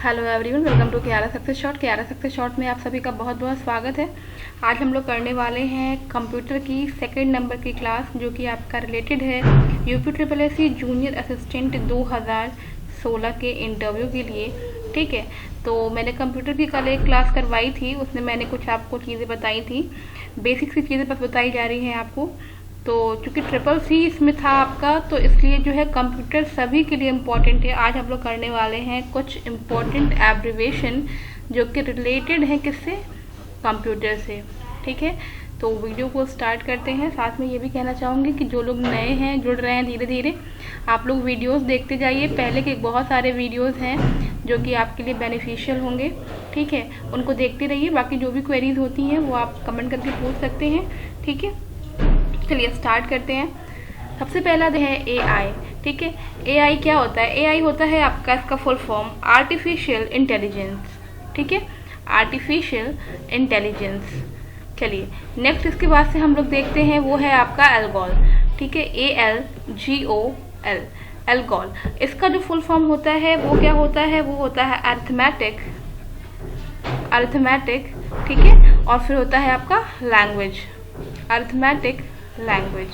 Hello everyone, welcome to Kiara success short. Kiara success short में आप सभी का बहुत बहुत स्वागत है। आज हम लोग करने वाले हैं कंप्यूटर की सेकंड नंबर की क्लास, जो कि आपका रिलेटेड है UPSSC जूनियर असिस्टेंट 2016 के इंटरव्यू के लिए। ठीक है, तो मैंने कंप्यूटर की कल एक क्लास करवाई थी, उसमें मैंने कुछ आपको चीज़ें बताई थी, बेसिक सी चीज़ें बस बताई जा रही हैं आपको। तो चूँकि CCC इसमें था आपका, तो इसलिए जो है कंप्यूटर सभी के लिए इम्पॉर्टेंट है। आज हम लोग करने वाले हैं कुछ इम्पॉर्टेंट एब्रिवेशन जो कि रिलेटेड है किससे, कंप्यूटर से। ठीक है, तो वीडियो को स्टार्ट करते हैं। साथ में ये भी कहना चाहूँगी कि जो लोग नए हैं, जुड़ रहे हैं धीरे धीरे, आप लोग वीडियोस देखते जाइए। पहले के बहुत सारे वीडियोस हैं जो कि आपके लिए बेनिफिशियल होंगे। ठीक है, उनको देखते रहिए। बाकी जो भी क्वेरीज होती हैं वो आप कमेंट करके पूछ सकते हैं। ठीक है, चलिए स्टार्ट करते हैं। सबसे पहला है AI। ठीक है, AI क्या होता है? AI होता है आपका, इसका फुल फॉर्म आर्टिफिशियल इंटेलिजेंस। ठीक है, आर्टिफिशियल इंटेलिजेंस। चलिए नेक्स्ट इसके बाद से हम लोग देखते हैं, वो है आपका एल्गोल। ठीक है, ALGOL, एल्गोल। इसका जो फुल फॉर्म होता है वो क्या होता है? वो होता है अरिथमेटिक। ठीक है, और फिर होता है आपका लैंग्वेज, अरिथमेटिक लैंग्वेज।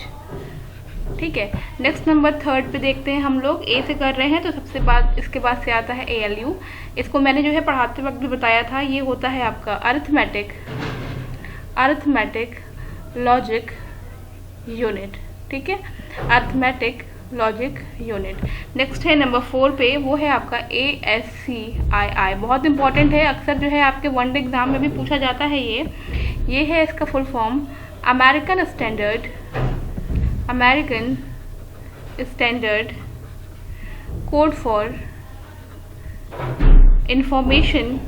ठीक है, नेक्स्ट नंबर थर्ड पे देखते हैं हम लोग। ए से कर रहे हैं तो सबसे बाद इसके बाद से आता है ALU। इसको मैंने जो है पढ़ाते वक्त भी बताया था। ये होता है आपका अरिथमेटिक लॉजिक यूनिट। ठीक है, अरिथमेटिक लॉजिक यूनिट। नेक्स्ट है नंबर 4 पे, वो है आपका ASCII। बहुत इंपॉर्टेंट है, अक्सर जो है आपके वनडे एग्जाम में भी पूछा जाता है। ये है इसका full form American standard code for information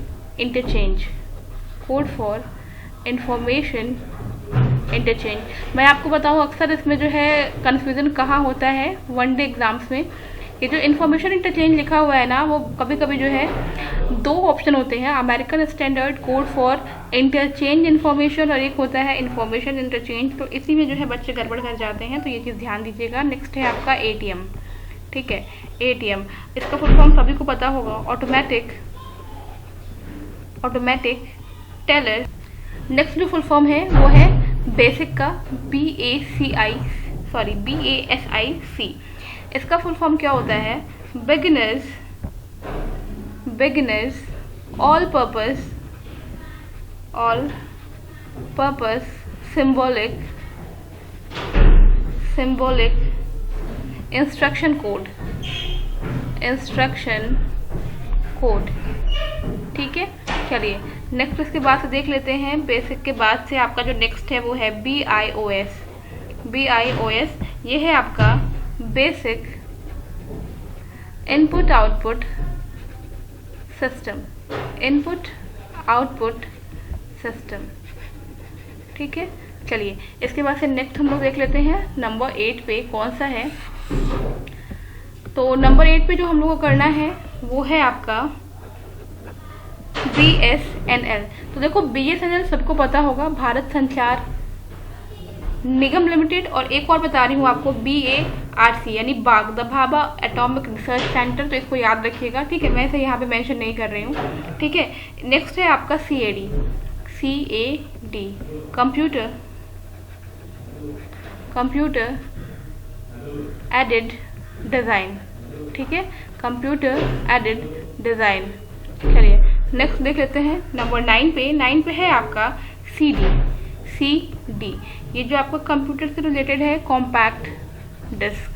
interchange. मैं आपको बताऊं, अक्सर इसमें जो है कन्फ्यूज़न कहाँ होता है वनडे एग्जाम्स में। ये जो इन्फॉर्मेशन इंटरचेंज लिखा हुआ है ना, वो कभी कभी जो है दो ऑप्शन होते हैं, American standard code for interchange information, और एक होता है इन्फॉर्मेशन इंटरचेंज। तो इसी में जो है बच्चे गड़बड़ कर जाते हैं, तो ये चीज़ ध्यान दीजिएगा। नेक्स्ट है आपका ATM। ठीक है, ATM इसका फुल फॉर्म सभी को पता होगा, ऑटोमेटिक टेलर। नेक्स्ट जो फुल फॉर्म है वो है बेसिक का, BASIC। इसका फुल फॉर्म क्या होता है? Beginners all purpose symbolic instruction code. ठीक है, चलिए नेक्स्ट इसके बाद से देख लेते हैं। बेसिक के बाद से आपका जो नेक्स्ट है वो है BIOS। ये है आपका बेसिक इनपुट आउटपुट सिस्टम। ठीक है, चलिए इसके बाद से नेक्स्ट हम लोग देख लेते हैं नंबर 8 पे कौन सा है। तो नंबर 8 पे जो हम लोग को करना है वो है आपका BSNL। तो देखो, BSNL सबको पता होगा, भारत संचार निगम लिमिटेड। और एक और बता रही हूँ आपको, BARC यानी बाग, the Bhabha atomic research centre. तो इसको याद रखिएगा। ठीक है, मैं इसे यहाँ पे मेंशन नहीं कर रही हूँ। ठीक है, नेक्स्ट है आपका CAD, कंप्यूटर एडेड डिज़ाइन। ठीक है, कंप्यूटर एडेड डिज़ाइन। चलिए नेक्स्ट देख लेते हैं नंबर 9 पे। 9 पे है आपका CD। ये जो आपका कंप्यूटर से रिलेटेड है, कॉम्पैक्ट डिस्क।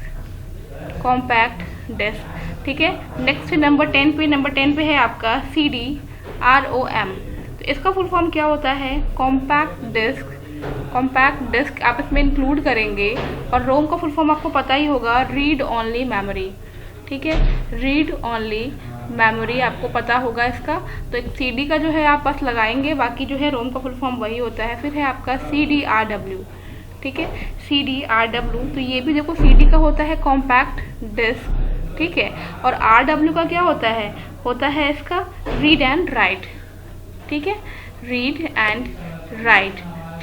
ठीक है, नेक्स्ट है नंबर 10 पे। नंबर 10 पे है आपका CD-ROM। तो इसका फुल फॉर्म क्या होता है? कॉम्पैक्ट डिस्क आप इसमें इंक्लूड करेंगे। और रोम का फुल फॉर्म आपको पता ही होगा, रीड ओनली मेमोरी। ठीक है, रीड ओनली मेमोरी आपको पता होगा इसका। तो एक CD का जो है आप बस लगाएंगे, बाकी जो है रोम का फुल फॉर्म वही होता है। फिर है आपका CD-RW। ठीक है, CD-RW। तो ये भी देखो, CD का होता है कॉम्पैक्ट डिस्क। ठीक है, और RW का क्या होता है? होता है इसका रीड एंड राइट। ठीक है, रीड एंड राइट।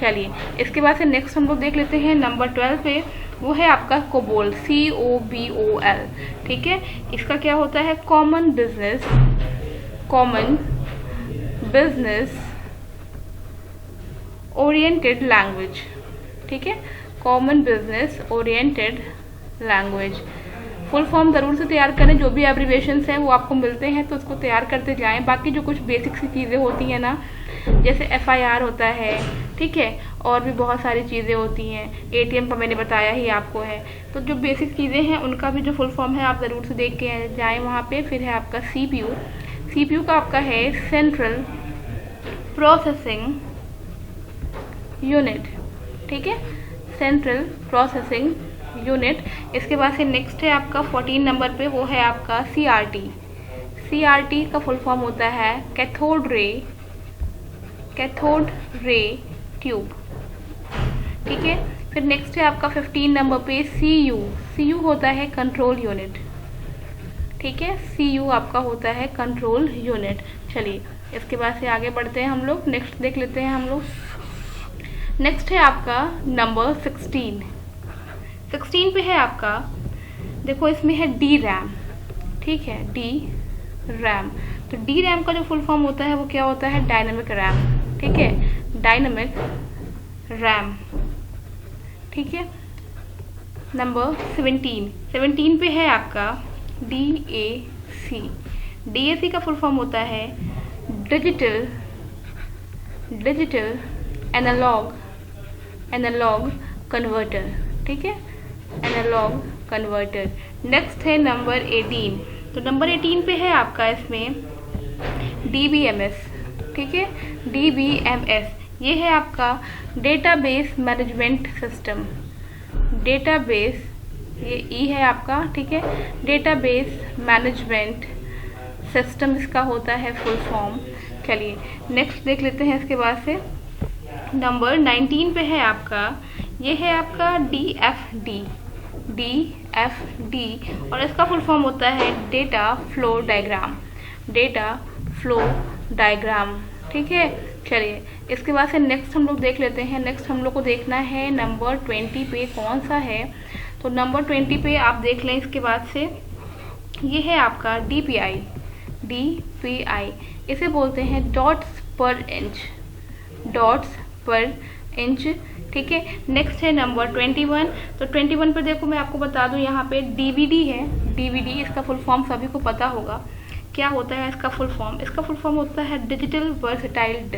चलिए इसके बाद से नेक्स्ट हम लोग देख लेते हैं नंबर 12 पे। वो है आपका कोबोल, COBOL। ठीक है, इसका क्या होता है? Common common business oriented language. ठीक है, common business oriented language. Full form ज़रूर से तैयार करें, जो भी एब्रीवेशंस हैं वो आपको मिलते हैं तो उसको तैयार करते जाएं। बाकी जो कुछ बेसिक सी चीज़ें होती हैं ना, जैसे FIR होता है, ठीक है, और भी बहुत सारी चीज़ें होती हैं, ATM का मैंने बताया ही आपको है। तो जो बेसिक चीज़ें हैं उनका भी जो फुल फॉर्म है आप ज़रूर से देख के जाएँ वहाँ पे। फिर है आपका CPU। CPU का आपका है सेंट्रल प्रोसेसिंग यूनिट। ठीक है, सेंट्रल प्रोसेसिंग यूनिट। इसके बाद से नेक्स्ट है आपका 14 नंबर पे, वो है आपका CRT। CRT का फुल फॉर्म होता है कैथोड रे ट्यूब। ठीक है, फिर नेक्स्ट है आपका 15 नंबर पे CU होता है कंट्रोल यूनिट। ठीक है, CU आपका होता है कंट्रोल यूनिट। चलिए इसके बाद से आगे बढ़ते हैं हम लोग, नेक्स्ट देख लेते हैं हम लोग। नेक्स्ट है आपका नंबर 16 पे है आपका, देखो इसमें है DRAM। ठीक है, DRAM। तो DRAM का जो फुल फॉर्म होता है वो क्या होता है, डायनेमिक रैम। ठीक है, डायनेमिक रैम। ठीक है, नंबर 17 पे है आपका DAC का फुल फॉर्म होता है डिजिटल एनालॉग कन्वर्टर। ठीक है, एनालॉग कन्वर्टर। नेक्स्ट है नंबर 18। तो नंबर 18 पे है आपका इसमें DBMS। ठीक है, DBMS ये है आपका डेटाबेस मैनेजमेंट सिस्टम। डेटाबेस, ये E है आपका। ठीक है, डेटाबेस मैनेजमेंट सिस्टम इसका होता है फुल फॉर्म। चलिए नेक्स्ट देख लेते हैं। इसके बाद से नंबर 19 पे है आपका, ये है आपका DFD और इसका फुल फॉर्म होता है डेटा फ्लो डायग्राम। ठीक है, चलिए इसके बाद से नेक्स्ट हम लोग देख लेते हैं। नेक्स्ट हम लोग को देखना है नंबर 20 पे कौन सा है। तो नंबर 20 पे आप देख लें। इसके बाद से ये है आपका DPI। इसे बोलते हैं डॉट्स पर इंच। ठीक है, नेक्स्ट है नंबर 21। तो 21 पर देखो मैं आपको बता दूं, यहाँ पे DVD है। DVD इसका फुल फॉर्म सभी को पता होगा क्या होता है इसका फुल फॉर्म। इसका फुल फॉर्म होता है डिजिटल वर्सेटाइल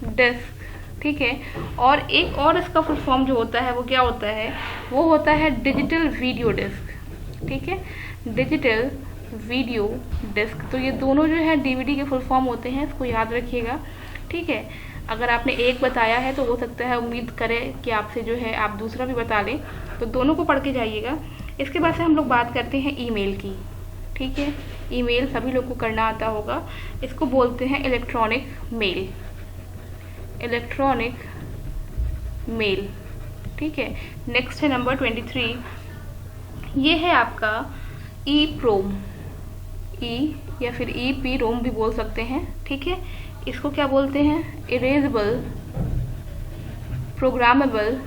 डिस्क। ठीक है, और एक और इसका फुल फॉर्म जो होता है वो क्या होता है, वो होता है डिजिटल वीडियो डिस्क। ठीक है, डिजिटल वीडियो डिस्क। तो ये दोनों जो है DVD के फुल फॉर्म होते हैं, इसको याद रखिएगा। ठीक है, अगर आपने एक बताया है तो हो सकता है उम्मीद करें कि आपसे जो है आप दूसरा भी बता लें, तो दोनों को पढ़ के जाइएगा। इसके बाद से हम लोग बात करते हैं ईमेल की। ठीक है, ईमेल सभी लोग को करना आता होगा। इसको बोलते हैं इलेक्ट्रॉनिक मेल। ठीक है, नेक्स्ट है नंबर 23। ये है आपका EEPROM या फिर EEPROM भी बोल सकते हैं। ठीक है, इसको क्या बोलते हैं, इरेजेबल प्रोग्रामेबल।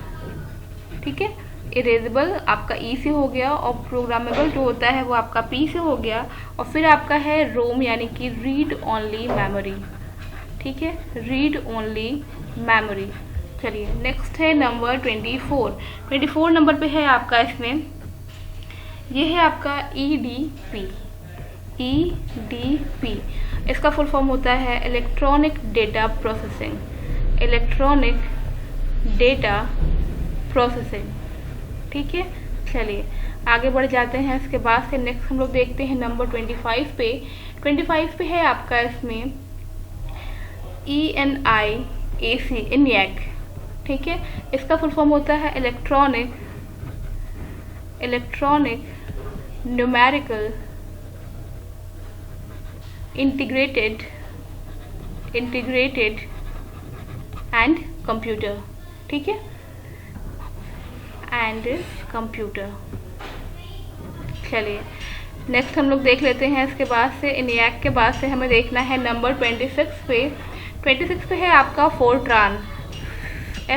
ठीक है, इरेजेबल आपका E से हो गया और प्रोग्रामेबल जो होता है वो आपका P से हो गया, और फिर आपका है रोम यानी कि रीड ओनली मेमोरी। ठीक है, रीड ओनली मेमोरी। चलिए नेक्स्ट है नंबर 24 नंबर पे है आपका, इसमें ये है आपका EDP। इसका फुल फॉर्म होता है इलेक्ट्रॉनिक डेटा प्रोसेसिंग। ठीक है, चलिए आगे बढ़ जाते हैं। इसके बाद से नेक्स्ट हम लोग देखते हैं नंबर 25 पे है आपका इसमें ENIAC। ठीक है, इसका फुल फॉर्म होता है electronic numerical integrated and computer. ठीक है, एंड कंप्यूटर। चलिए नेक्स्ट हम लोग देख लेते हैं। इसके बाद से ENIAC के बाद से हमें देखना है नंबर 26 पे है आपका फोरट्रान,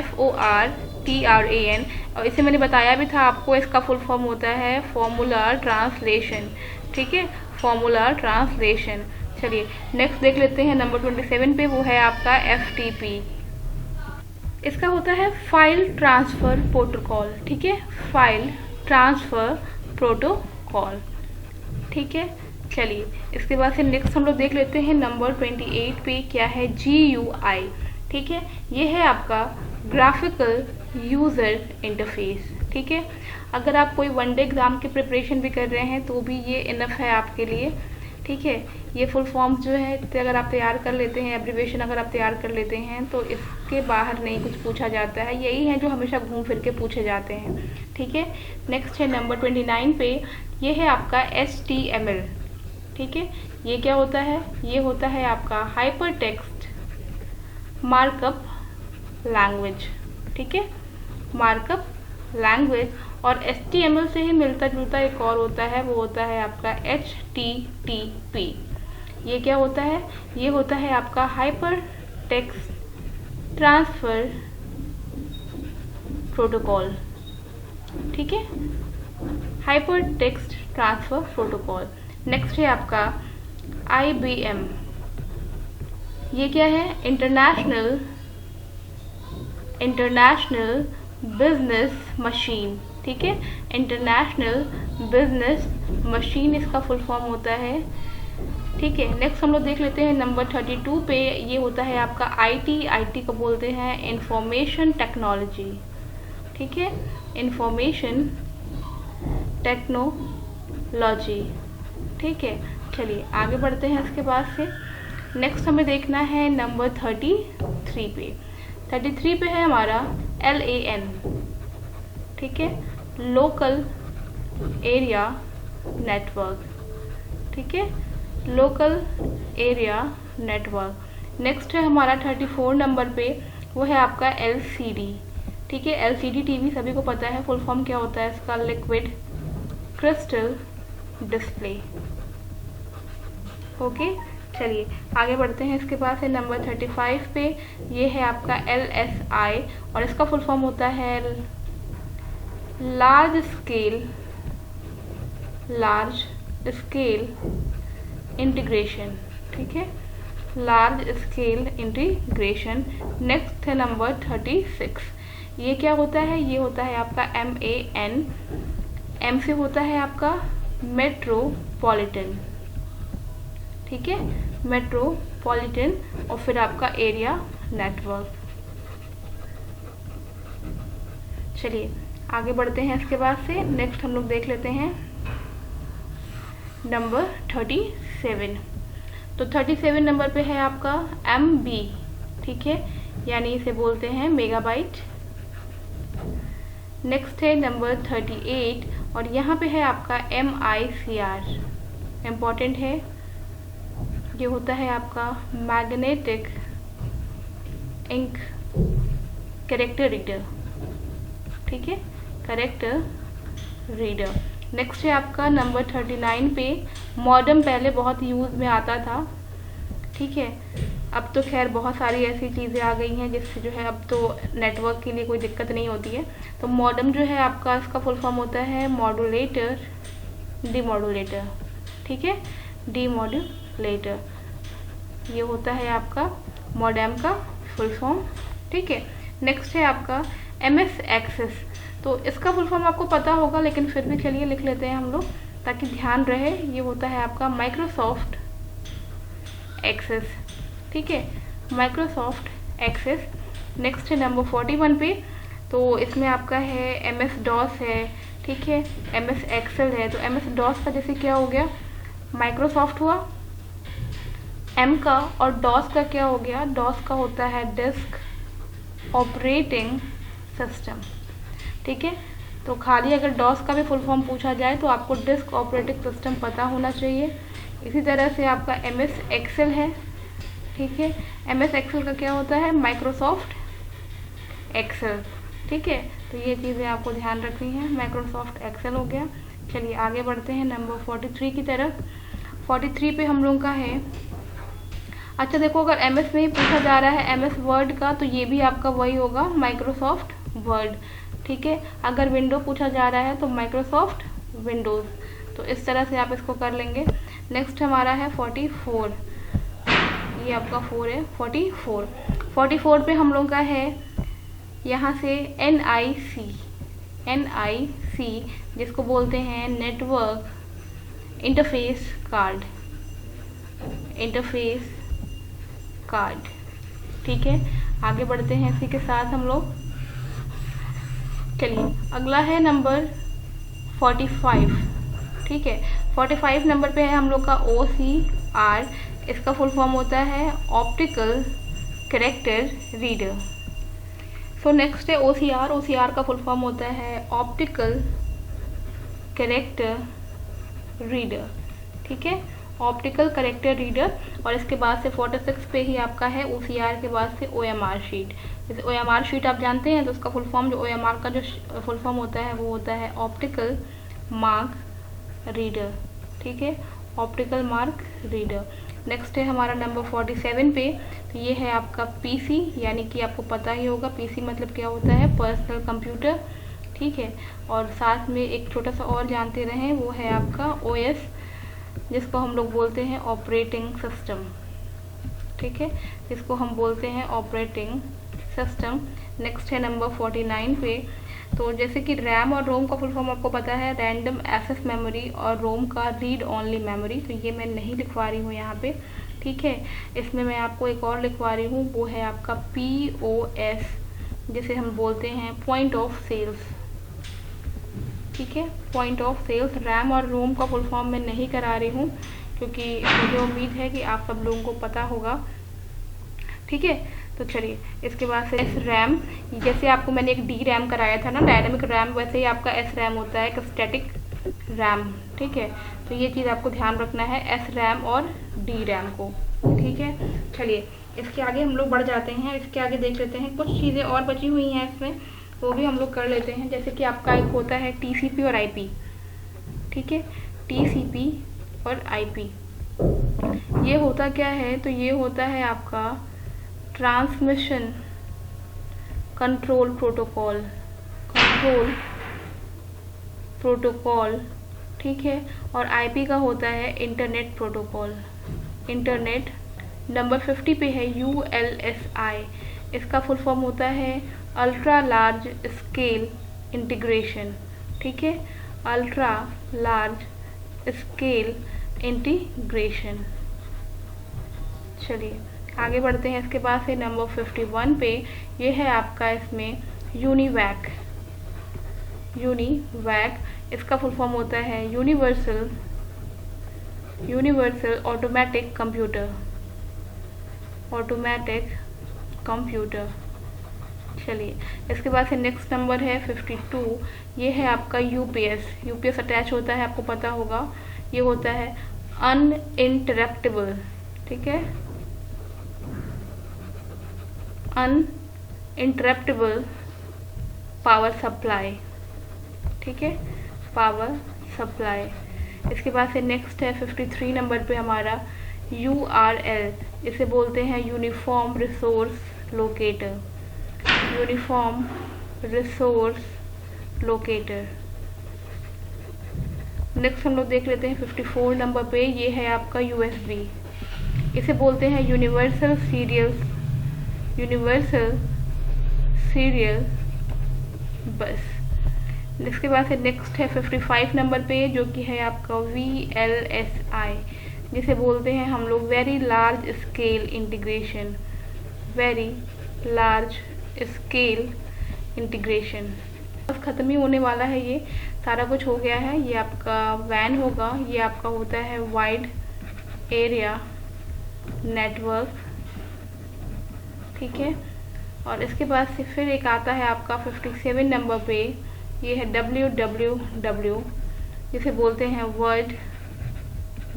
FORTRAN। और इसे मैंने बताया भी था आपको, इसका फुल फॉर्म होता है फॉर्मूला ट्रांसलेशन। ठीक है, फॉर्मूला ट्रांसलेशन। चलिए नेक्स्ट देख लेते हैं नंबर 27 पे, वो है आपका FTP। इसका होता है फाइल ट्रांसफ़र प्रोटोकॉल। ठीक है, फाइल ट्रांसफ़र प्रोटोकॉल। ठीक है, चलिए इसके बाद से नेक्स्ट हम लोग देख लेते हैं नंबर 28 पे, क्या है GUI। ठीक है, ये है आपका ग्राफिकल यूज़र इंटरफेस। ठीक है, अगर आप कोई वनडे एग्ज़ाम की प्रिपरेशन भी कर रहे हैं तो भी ये इनफ है आपके लिए। ठीक है, ये फुल फॉर्म्स जो है अगर आप तैयार कर लेते हैं, एब्रीविएशन अगर आप तैयार कर लेते हैं तो इसके बाहर नहीं कुछ पूछा जाता है, यही है जो हमेशा घूम फिर के पूछे जाते हैं। ठीक है, नेक्स्ट है नंबर 29 पे, ये है आपका HTML। ठीक है, ये क्या होता है? ये होता है आपका हाइपर टेक्स्ट मार्कअप लैंग्वेज। ठीक है, मार्कअप लैंग्वेज। और HTML से ही मिलता जुलता एक और होता है, वो होता है आपका HTTP। ये क्या होता है? ये होता है आपका हाइपर टेक्स्ट ट्रांसफ़र प्रोटोकॉल। ठीक है, hyper text transfer protocol. Next है आपका IBM। ये क्या है? International business machine. ठीक है, इंटरनेशनल बिजनेस मशीन इसका फुल फॉर्म होता है। ठीक है, नेक्स्ट हम लोग देख लेते हैं नंबर 32 पे, ये होता है आपका IT को बोलते हैं इंफॉर्मेशन टेक्नोलॉजी। ठीक है, इंफॉर्मेशन टेक्नोलॉजी। ठीक है, चलिए आगे बढ़ते हैं इसके बाद से। नेक्स्ट हमें देखना है नंबर 33 पे। 33 पे है हमारा LAN। ठीक है, लोकल एरिया नेटवर्क। ठीक है, लोकल एरिया नेटवर्क। नेक्स्ट है हमारा 34 नंबर पे, वो है आपका LCD। ठीक है, LCD टीवी सभी को पता है, फुल फॉर्म क्या होता है इसका? Liquid crystal display. ओके, चलिए आगे बढ़ते हैं। इसके बाद है नंबर 35 पे, ये है आपका LSI और इसका फुल फॉर्म होता है लार्ज स्केल इंटीग्रेशन। ठीक है, लार्ज स्केल इंटीग्रेशन। नेक्स्ट है नंबर 36। ये क्या होता है? ये होता है आपका MAN। M से होता है आपका मेट्रोपॉलिटन। ठीक है, मेट्रोपॉलिटन। और फिर आपका एरिया नेटवर्क। चलिए आगे बढ़ते हैं। इसके बाद से नेक्स्ट हम लोग देख लेते हैं नंबर 37। तो 37 नंबर पे है आपका MB। ठीक है, यानी इसे बोलते हैं मेगाबाइट। नेक्स्ट है नंबर 38 और यहाँ पे है आपका MICR। इम्पॉर्टेंट है, ये होता है आपका मैग्नेटिक इंक कैरेक्टर रीडर। ठीक है, कैरेक्टर रीडर। नेक्स्ट है आपका नंबर 39 पे, मॉडेम पहले बहुत यूज़ में आता था। ठीक है, अब तो खैर बहुत सारी ऐसी चीज़ें आ गई हैं जिससे जो है अब तो नेटवर्क के लिए कोई दिक्कत नहीं होती है। तो मॉडेम जो है आपका, इसका फुल फॉर्म होता है मॉड्यूलेटर डीमॉड्यूलेटर। ठीक है, डीमॉड्यूलेटर, ये होता है आपका मॉडेम का फुल फॉर्म। ठीक है, नेक्स्ट है आपका MS एक्सेस। तो इसका फुल फॉर्म आपको पता होगा, लेकिन फिर भी चलिए लिख लेते हैं हम लोग ताकि ध्यान रहे। ये होता है आपका माइक्रोसॉफ्ट एक्सेस। ठीक है, माइक्रोसॉफ्ट एक्सेस। नेक्स्ट है नंबर 41 पे, तो इसमें आपका है MS DOS है। ठीक है, MS एक्सेल है। तो MS DOS का जैसे क्या हो गया? माइक्रोसॉफ्ट हुआ M का, और DOS का क्या हो गया? DOS का होता है डिस्क ऑपरेटिंग सिस्टम। ठीक है, तो खाली अगर DOS का भी फुल फॉर्म पूछा जाए तो आपको डिस्क ऑपरेटिंग सिस्टम पता होना चाहिए। इसी तरह से आपका MS एक्सेल है। ठीक है, MS एक्सेल का क्या होता है? Microsoft Excel. ठीक है, तो ये चीज़ें आपको ध्यान रखनी है। माइक्रोसॉफ्ट एक्सेल हो गया। चलिए आगे बढ़ते हैं नंबर 43 की तरफ। 43 पे हम लोगों का है, अच्छा देखो, अगर MS में ही पूछा जा रहा है MS वर्ड का, तो ये भी आपका वही होगा, माइक्रोसॉफ्ट वर्ड। ठीक है। अगर विंडो पूछा जा रहा है तो माइक्रोसॉफ्ट विंडोज़, तो इस तरह से आप इसको कर लेंगे। नेक्स्ट हमारा है 44, ये आपका 4 है। 44 पे हम लोग का है यहाँ से NIC, जिसको बोलते हैं नेटवर्क इंटरफेस कार्ड, ठीक है। आगे बढ़ते हैं इसी के साथ हम लोग। चलिए अगला है नंबर 45, ठीक है। 45 नंबर पे है हम लोग का OCR, इसका फुल फॉर्म होता है optical character reader. So next है OCR का फुल फॉर्म होता है ऑप्टिकल कैरेक्टर रीडर, ठीक है, ऑप्टिकल कैरेक्टर रीडर। और इसके बाद से 46 पे ही आपका है OCR के बाद से OMR शीट। जैसे OMR शीट आप जानते हैं, तो उसका फुल फॉर्म जो OMR का जो फुल फॉर्म होता है वो होता है ऑप्टिकल मार्क रीडर, ठीक है, ऑप्टिकल मार्क रीडर। नेक्स्ट है हमारा नंबर 47 पे, तो ये है आपका PC, यानी कि आपको पता ही होगा PC मतलब क्या होता है, पर्सनल कंप्यूटर, ठीक है। और साथ में एक छोटा सा और जानते रहें, वो है आपका OS, जिसको हम लोग बोलते हैं ऑपरेटिंग सिस्टम, ठीक है, इसको हम बोलते हैं ऑपरेटिंग सिस्टम। नेक्स्ट है नंबर 49 पे, तो जैसे कि रैम और रोम का फुल फॉर्म आपको पता है, रैंडम एक्सेस मेमोरी, और रोम का रीड ओनली मेमोरी, तो ये मैं नहीं लिखवा रही हूँ यहाँ पे, ठीक है। इसमें मैं आपको एक और लिखवा रही हूँ, वो है आपका POS, जिसे हम बोलते हैं पॉइंट ऑफ सेल्स, ठीक है, पॉइंट ऑफ सेल्स। रैम और रोम का फुल फॉर्म मैं नहीं करा रही हूँ, क्योंकि मुझे उम्मीद है कि आप सब लोगों को पता होगा, ठीक है। तो चलिए इसके बाद से SRAM, जैसे आपको मैंने एक DRAM कराया था ना, डायनामिक रैम, वैसे ही आपका SRAM होता है, एक स्टैटिक रैम, ठीक है। तो ये चीज़ आपको ध्यान रखना है SRAM और DRAM को, ठीक है। चलिए इसके आगे हम लोग बढ़ जाते हैं, इसके आगे देख लेते हैं कुछ चीज़ें और बची हुई हैं इसमें, वो भी हम लोग कर लेते हैं। जैसे कि आपका एक होता है TCP और IP, ठीक है, TCP और IP। ये होता क्या है, तो ये होता है आपका ट्रांसमिशन कंट्रोल प्रोटोकॉल, ठीक है। और IP का होता है इंटरनेट प्रोटोकॉल, इंटरनेट। नंबर 50 पे है ULSI, इसका फुल फॉर्म होता है अल्ट्रा लार्ज स्केल इंटीग्रेशन, ठीक है, अल्ट्रा लार्ज स्केल इंटीग्रेशन। चलिए आगे बढ़ते हैं। इसके बाद से नंबर 51 पे, ये है आपका इसमें यूनिवैक, इसका फुल फॉर्म होता है यूनिवर्सल ऑटोमेटिक कंप्यूटर, चलिए इसके बाद से नेक्स्ट नंबर है 52, ये है आपका यूपीएस अटैच होता है, आपको पता होगा, ये होता है अनइंटरप्टेबल, ठीक है, अनइंटरप्टेबल पावर सप्लाई, ठीक है, पावर सप्लाई। इसके बाद से नेक्स्ट है 53 नंबर पे हमारा URL, इसे बोलते हैं यूनिफॉर्म रिसोर्स लोकेटर। नेक्स्ट हम लोग देख लेते हैं 54 नंबर पे, ये है आपका USB, इसे बोलते हैं यूनिवर्सल सीरियल बस। इसके बाद से नेक्स्ट है 55 नंबर पे, जो कि है आपका VLSI, जिसे बोलते हैं हम लोग वेरी लार्ज स्केल इंटीग्रेशन। बस ख़त्म ही होने वाला है, ये सारा कुछ हो गया है। ये आपका WAN होगा, ये आपका होता है वाइड एरिया नेटवर्क, ठीक है। और इसके बाद से फिर एक आता है आपका 57 नंबर पे, ये है WWW, जिसे बोलते हैं वर्ल्ड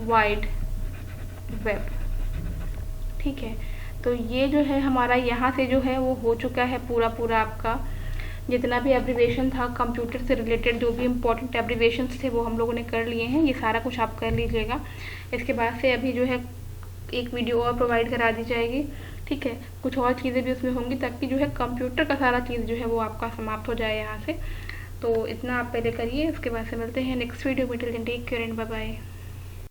वाइड वेब, ठीक है। तो ये जो है हमारा यहाँ से जो है वो हो चुका है पूरा आपका जितना भी एब्रीवेशन था कंप्यूटर से रिलेटेड, जो भी इम्पोर्टेंट एब्रीवेशंस थे वो हम लोगों ने कर लिए हैं। ये सारा कुछ आप कर लीजिएगा। इसके बाद से अभी जो है एक वीडियो और प्रोवाइड करा दी जाएगी, ठीक है, कुछ और चीज़ें भी उसमें होंगी ताकि जो है कंप्यूटर का सारा चीज़ जो है वो आपका समाप्त हो जाए यहाँ से। तो इतना आप पहले करिए, उसके बाद से मिलते हैं नेक्स्ट वीडियो में। Till then take care and bye bye.